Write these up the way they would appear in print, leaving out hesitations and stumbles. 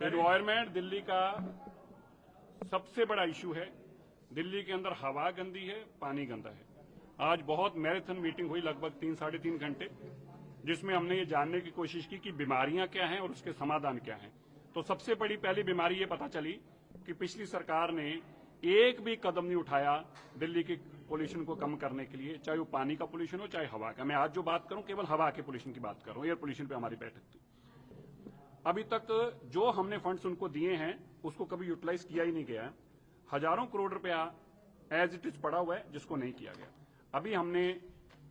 Environment Delhi का सबसे बड़ा इशू है। दिल्ली के अंदर हवा गंदी है, पानी गंदा है। आज बहुत मैराथन मीटिंग हुई, लगभग 3-3.5 घंटे, जिसमें हमने ये जानने की कोशिश की कि बीमारियां क्या हैं और उसके समाधान क्या हैं। तो सबसे बड़ी पहली बीमारी ये पता चली कि पिछली सरकार ने एक भी कदम नहीं उठाया दिल्ली की पोल्यूशन को कम करने के लिए, चाहे वो पानी का पोल्यूशन हो चाहे हवा का। मैं आज जो बात करूं केवल हवा के पोल्यूशन की बात कर रहा हूं। एयर पोल्यूशन पे हमारी बैठक थी। अभी तक जो हमने फंड्स उनको दिए हैं उसको कभी यूटिलाइज किया ही नहीं गया। हजारों करोड़ रुपया एज इट इज पड़ा हुआ है जिसको नहीं किया गया। अभी हमने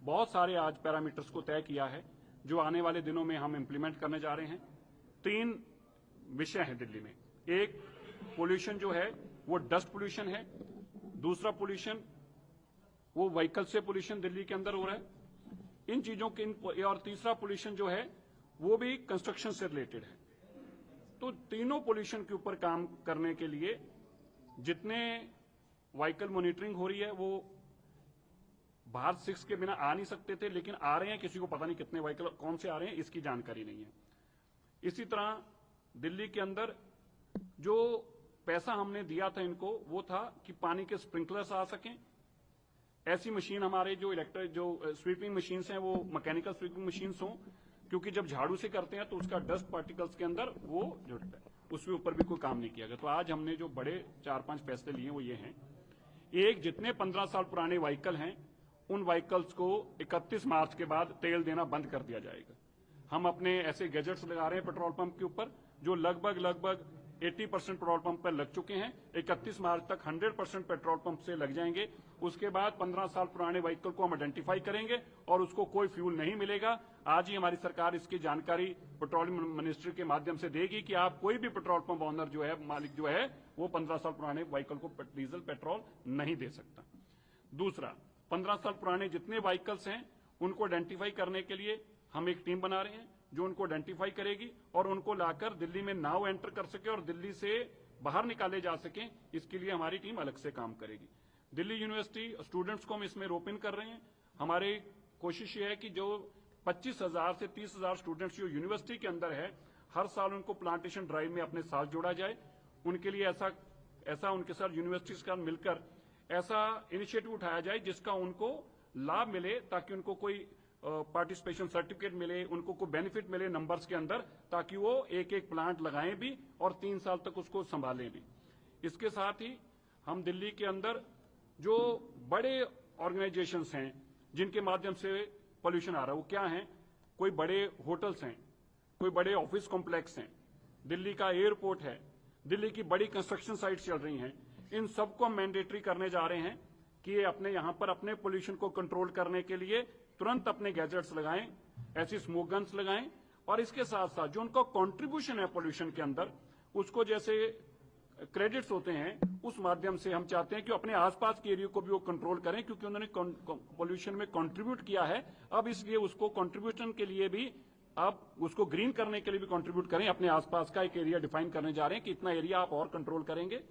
बहुत सारे आज पैरामीटर्स को तय किया है जो आने वाले दिनों में हम इंप्लीमेंट करने जा रहे हैं। 3 विषय हैं दिल्ली में। एक, पोल्यूशन जो है वो डस्ट पोल्यूशन है। दूसरा पोल्यूशन वो व्हीकल से पोल्यूशन दिल्ली के अंदर हो रहा है, इन चीजों के। और तीसरा पोल्यूशन जो है वो भी कंस्ट्रक्शन से रिलेटेड है। तो तीनों पोल्यूशन के ऊपर काम करने के लिए जितने व्हीकल मॉनिटरिंग हो रही है वो भारत 6 के बिना आ नहीं सकते थे, लेकिन आ रहे हैं। किसी को पता नहीं कितने व्हीकल कौन से आ रहे हैं, इसकी जानकारी नहीं है। इसी तरह दिल्ली के अंदर जो पैसा हमने दिया था इनको, वो था कि पानी के स्प्रिंकलर्स आ सकें। ऐसी मशीन हमारे जो स्वीपिंग मशीन्स हैं वो मैकेनिकल स्वीपिंग मशीन्स हों, क्योंकि जब झाड़ू से करते हैं तो उसका डस्ट पार्टिकल्स के अंदर वो जुड़ता है, उसके ऊपर भी कोई काम नहीं किया गया। तो आज हमने जो बड़े 4-5 फैसले लिए वो ये हैं। एक, जितने 15 साल पुराने व्हीकल हैं उन व्हीकल्स को 31 मार्च के बाद तेल देना बंद कर दिया जाएगा। हम अपने ऐसे गैजेट्स लगा रहे हैं पेट्रोल पंप के ऊपर जो लगभग 80% पेट्रोल पंप पर लग चुके हैं। 31 मार्च तक 100% पेट्रोल पंप से लग जाएंगे। उसके बाद 15 साल पुराने व्हीकल को हम आइडेंटिफाई करेंगे और उसको कोई फ्यूल नहीं मिलेगा। आज ही हमारी सरकार इसकी जानकारी पेट्रोलियम मिनिस्ट्री के माध्यम से देगी कि आप कोई भी पेट्रोल पंप ऑनर जो है, मालिक जो है, वो 15 साल पुराने व्हीकल को डीजल पेट्रोल नहीं दे सकता। दूसरा, 15 साल पुराने जितने व्हीकल्स हैं उनको आइडेंटिफाई करने के लिए हम एक टीम बना रहे हैं जो उनको आइडेंटिफाई करेगी और उनको लाकर दिल्ली में नाउ एंटर कर सके और दिल्ली से बाहर निकाले जा सके। इसके लिए हमारी टीम अलग से काम करेगी। दिल्ली यूनिवर्सिटी स्टूडेंट्स को हम इसमें रोप इन कर रहे हैं। हमारी कोशिश ये है कि जो 25,000 से 30,000 स्टूडेंट्स जो यूनिवर्सिटी के अंदर है, हर साल उनको प्लांटेशन ड्राइव में अपने साथ जोड़ा जाए। उनके लिए ऐसा उनके साथ यूनिवर्सिटीज का मिलकर ऐसा इनिशिएटिव उठाया जाए जिसका उनको लाभ मिले, ताकि उनको कोई पार्टिसिपेशन सर्टिफिकेट मिले, उनको कोई बेनिफिट मिले नंबर्स के अंदर, ताकि वो एक प्लांट लगाएं भी और 3 साल तक उसको संभालें भी। इसके साथ ही हम दिल्ली के अंदर जो बड़े ऑर्गेनाइजेशंस हैं जिनके माध्यम से पोल्यूशन आ रहा है वो क्या है? कोई बड़े होटल्स हैं, कोई बड़े ऑफिस कॉम्प्लेक्स हैं, दिल्ली का एयरपोर्ट है, दिल्ली की बड़ी कंस्ट्रक्शन साइट्स चल रही हैं। इन सबको हम मैंडेटरी करने जा रहे हैं कि ये अपने यहां पर अपने पोल्यूशन को कंट्रोल करने के लिए तुरंत अपने गैजेट्स लगाएं, ऐसी स्मोक गन्स लगाएं। और इसके साथ साथ जो उनका कंट्रीब्यूशन है पोल्यूशन के अंदर, उसको जैसे क्रेडिट्स होते हैं, उस माध्यम से हम चाहते हैं कि अपने आसपास के एरिया को भी वो कंट्रोल करें, क्योंकि उन्होंने पोल्यूशन में कंट्रीब्यूट किया है। अब इसलिए उसको कंट्रीब्यूशन के लिए भी, अब उसको ग्रीन करने के लिए भी कंट्रीब्यूट करें। अपने आसपास का एक एरिया डिफाइन करने जा रहे हैं कि इतना एरिया आप और कंट्रोल करेंगे।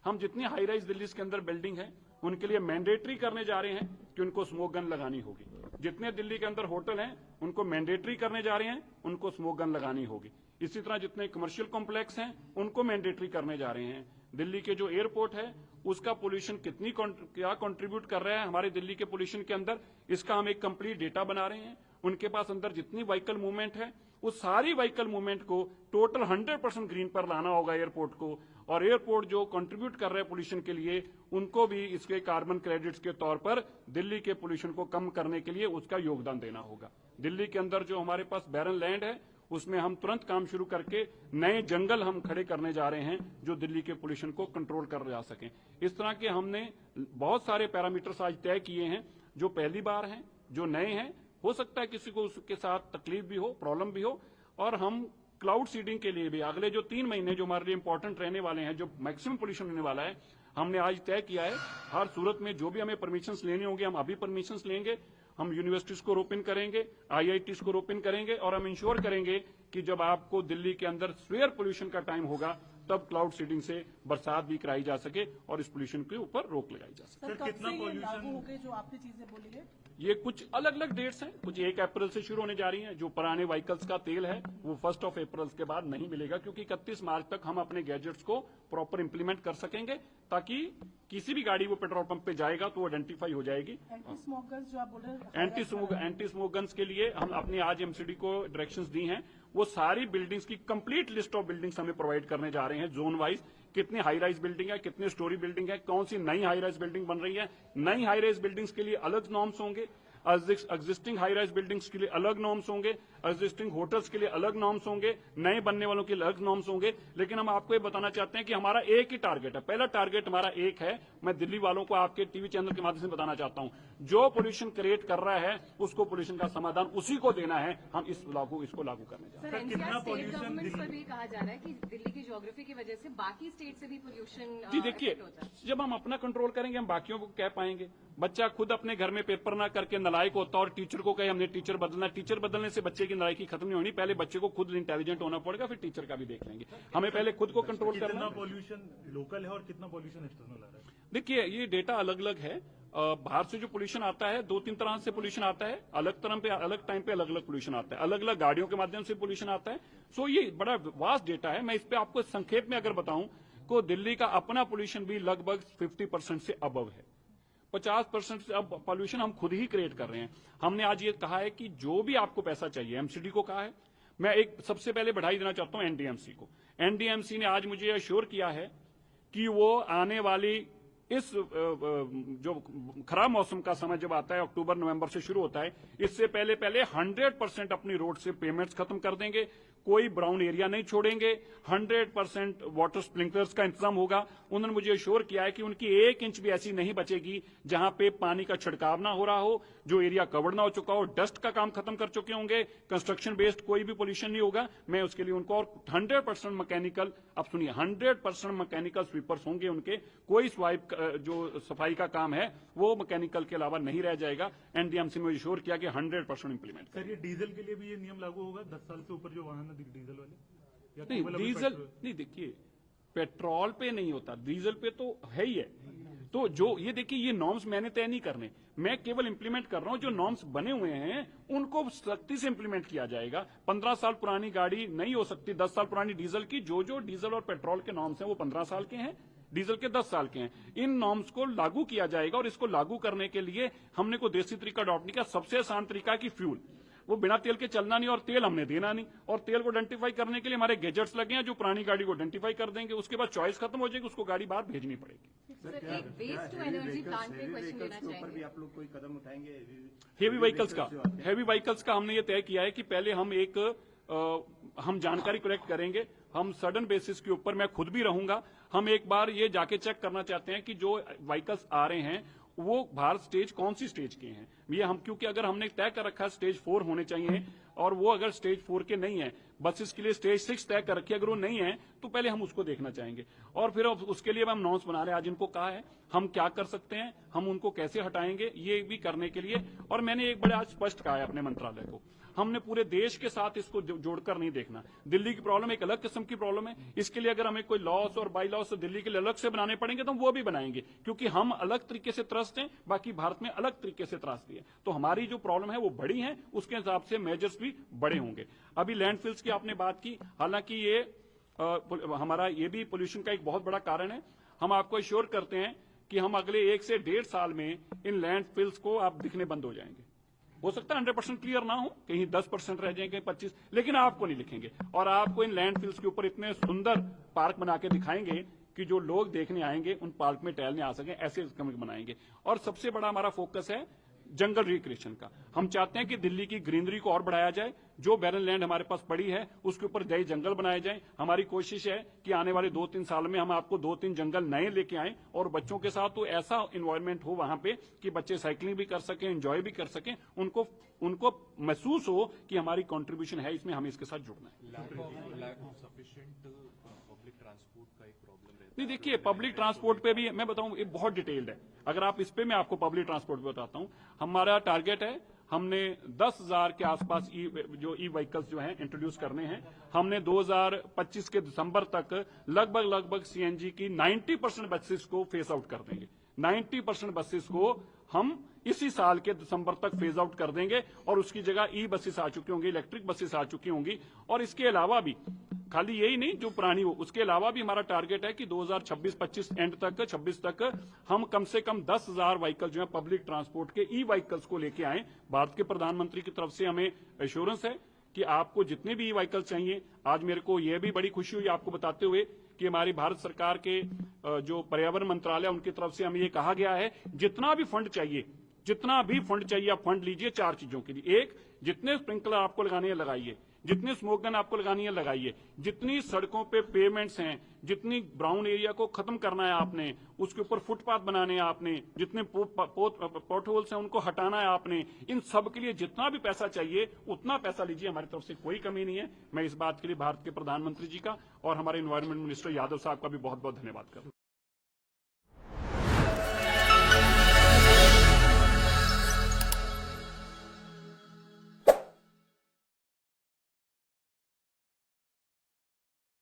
हम जितनी हाई राइज दिल्ली के अंदर बिल्डिंग है उनके लिए मैंडेटरी करने जा रहे हैं कि उनको स्मोक गन लगानी होगी। जितने दिल्ली के अंदर होटल हैं उनको मैंडेटरी करने जा रहे हैं, उनको स्मोक गन लगानी होगी। इसी तरह जितने कमर्शियल कॉम्प्लेक्स हैं उनको मैंडेटरी करने जा रहे हैं। दिल्ली के जो एयरपोर्ट है उसका पोल्यूशन क्या कंट्रीब्यूट कर रहा है हमारे दिल्ली के पोल्यूशन के अंदर, इसका हम एक कंप्लीट डेटा बना रहे हैं। उनके पास अंदर जितनी व्हीकल मूवमेंट है उस सारी व्हीकल मूवमेंट को टोटल 100% ग्रीन पर लाना होगा एयरपोर्ट को। और एयरपोर्ट जो कंट्रीब्यूट कर रहे हैं पोल्यूशन के लिए, उनको भी इसके कार्बन क्रेडिट्स के तौर पर दिल्ली के पोल्यूशन को कम करने के लिए उसका योगदान देना होगा। दिल्ली के अंदर जो हमारे पास बैरन लैंड है उसमें हम तुरंत काम शुरू करके नए जंगल हम खड़े करने जा रहे हैं जो दिल्ली के पोल्यूशन को कंट्रोल कर जा सकें। इस तरह के हमने बहुत सारे पैरामीटर्स आज तय किए हैं जो पहली बार हैं, जो नए हैं। हो सकता है किसी को उसके साथ तकलीफ भी हो, प्रॉब्लम भी हो। और हम क्लाउड सीडिंग के लिए भी अगले जो 3 महीने जो हमारे लिए इंपॉर्टेंट रहने वाले हैं, जो मैक्सिमम पोल्यूशन होने वाला है, हमने आज तय किया है। हर सूरत में जो भी हमें परमिशंस लेने होंगे हम अभी परमिशंस लेंगे। हम यूनिवर्सिटीज को रोप इन करेंगे, IITs को रोप इन करेंगे और हम इंश्योर करेंगे कि जब आपको दिल्ली के अंदर स्वेयर पोल्यूशन का टाइम होगा तब क्लाउड सीडिंग से बरसात भी कराई जा सके और इस पोल्यूशन के ऊपर रोक लगाई जा सके। सर, कितना पोल्यूशन लागू हो गए जो आपने चीजें बोली है? ये कुछ अलग अलग डेट्स हैं, कुछ 1 अप्रैल से शुरू होने जा रही हैं। जो पुराने व्हीकल्स का तेल है वो 1 अप्रैल के बाद नहीं मिलेगा, क्योंकि 31 मार्च तक हम अपने गैजेट्स को प्रॉपर इंप्लीमेंट कर सकेंगे, ताकि किसी भी गाड़ी वो पेट्रोल पंप पे जाएगा तो आइडेंटिफाई हो जाएगी। एंटी स्मोक गन्स जो आप बोल रहे हैं, एंटी स्मोक गन्स के लिए हम अपने आज एमसीडी को डायरेक्शंस दी हैं। वो सारी बिल्डिंग्स की कंप्लीट लिस्ट ऑफ बिल्डिंग्स हमें प्रोवाइड करने जा रहे हैं जोन वाइज। कितनी हाई राइज बिल्डिंग है, कितने स्टोरी बिल्डिंग है, कौन सी नई हाई राइज बिल्डिंग बन रही है। नई हाई राइज बिल्डिंग्स के लिए अलग नॉर्म्स होंगे, एग्जिस्टिंग हाई राइज बिल्डिंग्स के लिए अलग नॉर्म्स होंगे, एग्जिस्टिंग होटल्स के लिए अलग नॉर्म्स होंगे, नए बनने वालों के लिए अलग नॉर्म्स होंगे। लेकिन हम आपको ये बताना चाहते हैं कि हमारा एक ही टारगेट है, पहला टारगेट हमारा एक है। मैं दिल्ली वालों को आपके टीवी चैनल के माध्यम से बताना चाहता हूं, जो पोल्यूशन क्रिएट कर रहा है उसको पोल्यूशन का समाधान उसी को देना है। हम इसको लागू करने जा रहे हैं। कितना पोल्यूशन पर भी कहा जा रहा है कि दिल्ली की ज्योग्राफी की वजह से बाकी स्टेट से भी पोल्यूशन जी देखिए, जब हम अपना कंट्रोल करेंगे हम बाकियों को कह पाएंगे। बच्चा खुद अपने घर में पेपर ना करके नालायक होता और टीचर को कहे हमने टीचर बदलना, टीचर बदलने से बच्चे की नालायकी खत्म नहीं होनी। पहले बच्चे को खुद इंटेलिजेंट होना पड़ेगा, फिर टीचर का भी देख लेंगे। हमें पहले खुद को कंट्रोल करना। कितना पोल्यूशन लोकल है और कितना पोल्यूशन एक्सटर्नल आ रहा है? देखिए, ये डेटा अलग अलग है। बाहर से जो पोल्यूशन आता है 2-3 तरह से पोल्यूशन आता है, अलग टाइम पे अलग अलग पोल्यूशन आता है, अलग अलग गाड़ियों के माध्यम से पोल्यूशन आता है। सो ये बड़ा वास्ट डेटा है। मैं इस पे आपको संक्षेप में अगर बताऊं तो दिल्ली का अपना पोल्यूशन भी लगभग 50% से अबव है। 50% से अब पोल्यूशन हम खुद ही क्रिएट कर रहे हैं। हमने आज ये कहा है कि जो भी आपको पैसा चाहिए, एमसीडी को कहा है। मैं एक सबसे पहले बधाई देना चाहता हूं एनडीएमसी को। एनडीएमसी ने आज मुझे एश्योर किया है कि वो आने वाली इस जो खराब मौसम का समय जब आता है, अक्टूबर नवंबर से शुरू होता है, इससे पहले 100% अपनी रोड से पेमेंट्स खत्म कर देंगे। कोई ब्राउन एरिया नहीं छोड़ेंगे। 100% वाटर स्प्रिंकलर्स का इंतजाम होगा। उन्होंने मुझे एश्योर किया है कि उनकी 1 इंच भी ऐसी नहीं बचेगी जहां पे पानी का छिड़काव ना हो रहा हो, जो एरिया कवर्ड ना हो चुका हो। डस्ट का काम खत्म कर चुके होंगे। कंस्ट्रक्शन बेस्ड कोई भी पोल्यूशन नहीं होगा। मैं उसके लिए उनको, और 100% मैकेनिकल, अब सुनिए, 100% मैकेनिकल स्वीपर्स होंगे उनके। कोई स्वाइप जो सफाई का काम है वो मैकेनिकल के अलावा नहीं रह जाएगा। एनडीएमसी में एश्योर किया कि 100% इंप्लीमेंट। सर, ये डीजल के लिए भी ये नियम लागू होगा? 10 साल से ऊपर जो वाहन है डीजल वाले, या नहीं, डीजल नहीं। देखिए, पेट्रोल पे नहीं होता, डीजल पे तो है ही है। तो जो ये देखिए, ये नॉर्म्स मैंने तय नहीं करने, मैं केवल इंप्लीमेंट कर रहा हूं। जो नॉर्म्स बने हुए हैं उनको सख्ती से इंप्लीमेंट किया जाएगा। 15 साल पुरानी गाड़ी नहीं हो सकती 10 साल पुरानी डीजल की। जो डीजल और पेट्रोल के नॉर्म्स हैं वो 15 साल के हैं, डीजल के 10 साल के हैं। इन नॉर्म्स को लागू किया जाएगा, और इसको लागू करने के लिए हमने कोई देसी तरीका अडॉप्ट नहीं किया। सबसे आसान तरीका की फ्यूल, वो बिना तेल के चलना नहीं और तेल हमने देना नहीं। और तेल को आइडेंटिफाई करने के लिए हमारे गैजेट्स लगे हैं जो पुरानी गाड़ी को आइडेंटिफाई कर देंगे। उसके बाद चॉइस खत्म हो जाएगी, उसको गाड़ी बाहर भेजनी पड़ेगी। वेस्ट टू एनर्जी प्लांट पे क्वेश्चन लेना चाहेंगे। आप लोग कोई कदम उठाएंगे? हेवी व्हीकल्स का हमने ये तय किया है कि पहले हम हम जानकारी कलेक्ट करेंगे। हम सडन बेसिस के ऊपर, मैं खुद भी रहूंगा, हम एक बार ये जाके चेक करना चाहते हैं कि जो व्हीकल्स आ रहे हैं वो भारत स्टेज कौन सी स्टेज के हैं। ये हम, क्योंकि अगर हमने तय कर रखा है स्टेज 4 होने चाहिए, और वो अगर स्टेज 4 के नहीं है, बसेस के लिए स्टेज 6 तय कर रखी है, अगर वो नहीं है तो पहले हम उसको देखना चाहेंगे। और फिर उसके लिए हम नॉर्म्स बना रहे हैं। आज इनको कहा है हम क्या कर सकते हैं, हम उनको कैसे हटाएंगे, ये भी करने के लिए। और मैंने एक बड़े आज स्पष्ट कहा है अपने मंत्रालय को, हमने पूरे देश के साथ इसको जोड़कर नहीं देखना। दिल्ली की प्रॉब्लम एक अलग किस्म की प्रॉब्लम है। इसके लिए अगर हमें कोई लॉस और बाई लॉस दिल्ली के लिए अलग से बनाने पड़ेंगे तो हम वो भी बनाएंगे, क्योंकि हम अलग तरीके से त्रस्त हैं, बाकी भारत में अलग तरीके से त्रासदी है। तो हमारी जो प्रॉब्लम है वो बड़ी है, उसके हिसाब से मेजर्स भी बड़े होंगे। अभी लैंडफिल्स की आपने बात की, हालांकि ये हमारा ये भी पोल्यूशन का एक बहुत बड़ा कारण है। हम आपको एश्योर करते हैं कि हम अगले 1 से 1.5 साल में इन लैंडफिल्स को आप दिखने बंद हो जाएंगे। हो सकता है 100% क्लियर ना हो, कहीं 10% रह जाएंगे, 25, लेकिन आपको नहीं लिखेंगे। और आपको इन लैंडफिल्स के ऊपर इतने सुंदर पार्क बना के दिखाएंगे कि जो लोग देखने आएंगे उन पार्क में टहलने आ सकें, ऐसे बनाएंगे। और सबसे बड़ा हमारा फोकस है जंगल रिक्रिएशन का। हम चाहते हैं कि दिल्ली की ग्रीनरी को और बढ़ाया जाए। जो बैरन लैंड हमारे पास पड़ी है उसके ऊपर नए जंगल बनाए जाएं। हमारी कोशिश है कि आने वाले 2-3 साल में हम आपको 2-3 जंगल नए लेके आएं, और बच्चों के साथ तो ऐसा इन्वायरमेंट हो वहां पे कि बच्चे साइकिलिंग भी कर सकें, एंजॉय भी कर सकें, उनको महसूस हो कि हमारी कंट्रीब्यूशन है इसमें, हमें इसके साथ जुड़ना है। नहीं, देखिए, पब्लिक ट्रांसपोर्ट पे भी मैं बताऊं, ये बहुत डिटेल्ड है। अगर आप इस पे, मैं आपको पब्लिक ट्रांसपोर्ट पे बताता हूं। हमारा टारगेट है, हमने 10,000 के आसपास ई व्हीकल्स जो हैं इंट्रोड्यूस करने हैं। हमने 2025 के दिसंबर तक लगभग सीएनजी की 90% बसेस को फेस आउट कर देंगे। 90% बसेस को हम इसी साल के दिसंबर तक फेज आउट कर देंगे और उसकी जगह ई बसेस आ चुकी होंगी, इलेक्ट्रिक बसेस आ चुकी होंगी। और इसके अलावा भी खाली यही नहीं जो पुरानी हो, उसके अलावा भी हमारा टारगेट है कि 2026-25 एंड तक 26 तक हम कम से कम 10,000 व्हीकल जो है पब्लिक ट्रांसपोर्ट के ई व्हीकल्स को लेके आए। भारत के प्रधानमंत्री की तरफ से हमें एश्योरेंस है कि आपको जितने भी ई व्हीकल चाहिए। आज मेरे को यह भी बड़ी खुशी हुई आपको बताते हुए कि हमारी भारत सरकार के जो पर्यावरण मंत्रालय उनकी तरफ से हमें ये कहा गया है जितना भी फंड चाहिए आप फंड लीजिए 4 चीजों के लिए। एक, जितने स्प्रिंकलर आपको लगाने हैं लगाइए, जितनी स्मोक गन आपको लगानी है लगाइए, जितनी सड़कों पे पेवमेंट्स हैं, जितनी ब्राउन एरिया को खत्म करना है आपने, उसके ऊपर फुटपाथ बनाने हैं आपने, जितने पॉट होल्स हैं उनको हटाना है आपने, इन सब के लिए जितना भी पैसा चाहिए उतना पैसा लीजिए। हमारी तरफ से कोई कमी नहीं है। मैं इस बात के लिए भारत के प्रधानमंत्री जी का और हमारे एनवायरमेंट मिनिस्टर यादव साहब का भी बहुत बहुत धन्यवाद करता हूं।